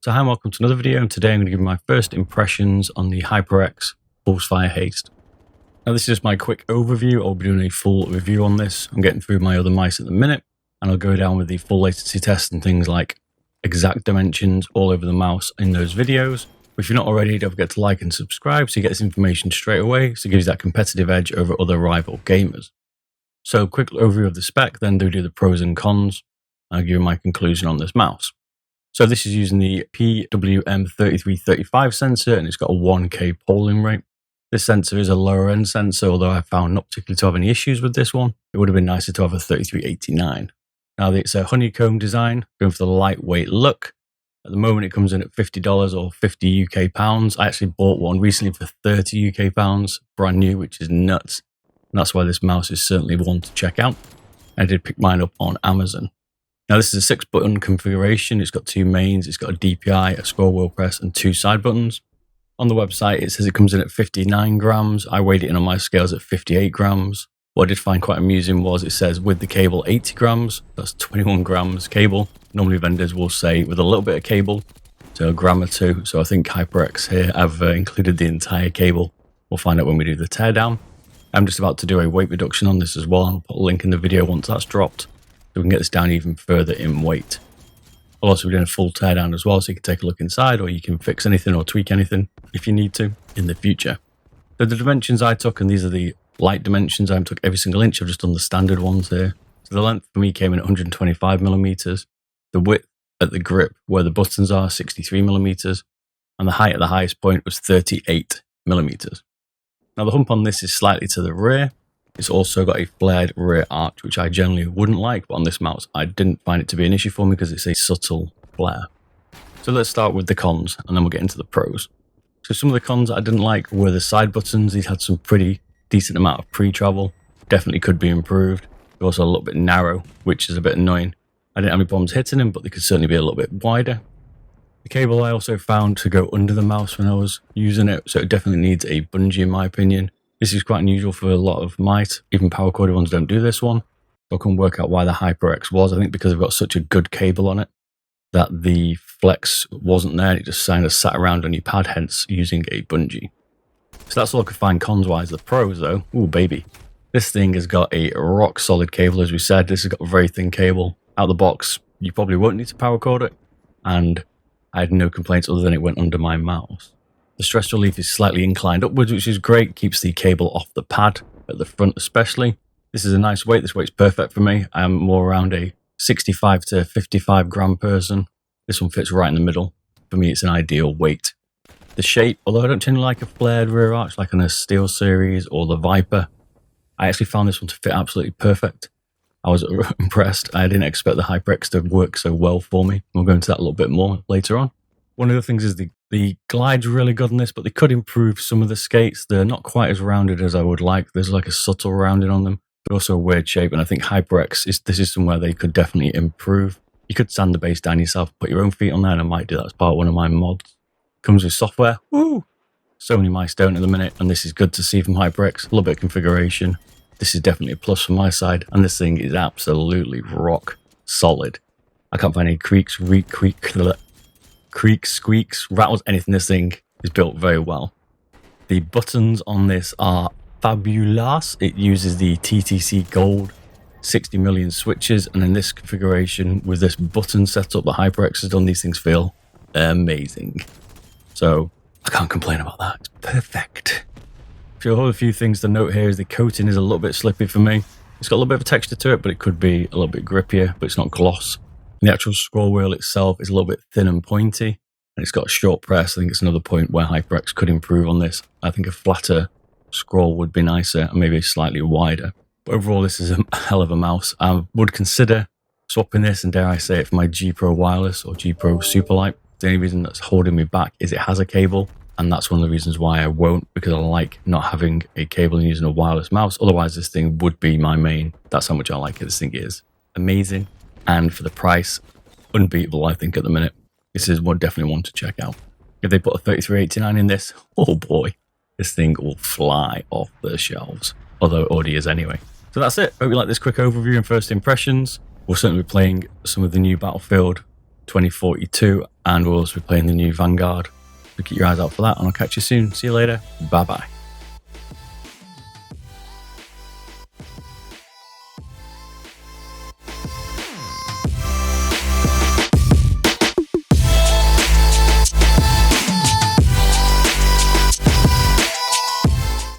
So hi and welcome to another video, and today I'm going to give you my first impressions on the HyperX Pulsefire Haste. Now this is just my quick overview. I'll be doing a full review on this. I'm getting through my other mice at the minute, and I'll go down with the full latency test and things like exact dimensions all over the mouse in those videos. But if you're not already, don't forget to like and subscribe so you get this information straight away, so it gives you that competitive edge over other rival gamers. So quick overview of the spec, then do the pros and cons. I'll give you my conclusion on this mouse. So this is using the PWM3335 sensor, and it's got a 1K polling rate. This sensor is a lower end sensor, although I found not particularly to have any issues with this one. It would have been nicer to have a 3389. Now it's a honeycomb design, going for the lightweight look. At the moment it comes in at $50 or 50 UK pounds. I actually bought one recently for 30 UK pounds, brand new, which is nuts. And that's why this mouse is certainly one to check out. I did pick mine up on Amazon. Now this is a 6-button configuration. It's got 2 mains, it's got a DPI, a scroll wheel press, and 2 side buttons. On the website it says it comes in at 59 grams. I weighed it in on my scales at 58 grams. What I did find quite amusing was it says with the cable 80 grams, that's 21 grams cable. Normally vendors will say with a little bit of cable, so a gram or 2. So I think HyperX here have included the entire cable. We'll find out when we do the teardown. I'm just about to do a weight reduction on this as well. I'll put a link in the video once that's dropped, so we can get this down even further in weight. I'll also be doing a full teardown as well, so you can take a look inside, or you can fix anything or tweak anything if you need to in the future. So the dimensions I took, and these are the light dimensions, I took every single inch. I've just done the standard ones here. So the length for me came in at 125 millimeters. The width at the grip where the buttons are 63 millimeters, and the height at the highest point was 38 millimeters. Now the hump on this is slightly to the rear. It's also got a flared rear arch, which I generally wouldn't like, but on this mouse I didn't find it to be an issue for me because it's a subtle flare. So let's start with the cons, and then we'll get into the pros. So some of the cons I didn't like were the side buttons. These had some pretty decent amount of pre-travel. Definitely could be improved. They're also a little bit narrow, which is a bit annoying. I didn't have any problems hitting them, but they could certainly be a little bit wider. The cable I also found to go under the mouse when I was using it, so it definitely needs a bungee in my opinion. This is quite unusual for a lot of mice. Even power corded ones don't do this one. So I couldn't work out why the HyperX was. I think because I've got such a good cable on it that the flex wasn't there. It just kind of sat around on your pad, hence using a bungee. So that's all I could find cons-wise. The pros though, ooh baby. This thing has got a rock solid cable, as we said. This has got a very thin cable. Out the box, you probably won't need to power cord it. And I had no complaints other than it went under my mouse. The stress relief is slightly inclined upwards, which is great. Keeps the cable off the pad at the front especially. This is a nice weight. This weight's perfect for me. I'm more around a 65 to 55 gram person. This one fits right in the middle. For me, it's an ideal weight. The shape, although I don't tend to like a flared rear arch like on a Steel Series or the Viper, I actually found this one to fit absolutely perfect. I was impressed. I didn't expect the HyperX to work so well for me. We'll go into that a little bit more later on. One of the things is the glide's really good on this, but they could improve some of the skates. They're not quite as rounded as I would like. There's like a subtle rounding on them. They're also a weird shape, and I think HyperX, this is somewhere they could definitely improve. You could sand the base down yourself, put your own feet on there, and I might do that as part of one of my mods. Comes with software. Woo! So many mice don't at the minute, and this is good to see from HyperX. A little bit of configuration. This is definitely a plus from my side, and this thing is absolutely rock solid. I can't find any creaks, squeaks, rattles, anything. This thing is built very well. The buttons on this are fabulous. It uses the TTC Gold 60 million switches, and in this configuration with this button setup that HyperX has done, these things feel amazing. So I can't complain about that. It's perfect. So a few things to note here is the coating is a little bit slippy for me. It's got a little bit of a texture to it, but it could be a little bit grippier, but it's not gloss. And the actual scroll wheel itself is a little bit thin and pointy, and it's got a short press. I think it's another point where HyperX could improve on this. I think a flatter scroll would be nicer and maybe slightly wider. But overall, this is a hell of a mouse. I would consider swapping this, and dare I say it, for my G Pro Wireless or G Pro Superlight. The only reason that's holding me back is it has a cable, and that's one of the reasons why I won't, because I like not having a cable and using a wireless mouse. Otherwise, this thing would be my main. That's how much I like it. This thing is amazing. And for the price, unbeatable, I think, at the minute. This is definitely one to check out. If they put a 3389 in this, oh boy, this thing will fly off the shelves. Although it already is anyway. So that's it. Hope you like this quick overview and first impressions. We'll certainly be playing some of the new Battlefield 2042, and we'll also be playing the new Vanguard. So keep your eyes out for that, and I'll catch you soon. See you later. Bye bye.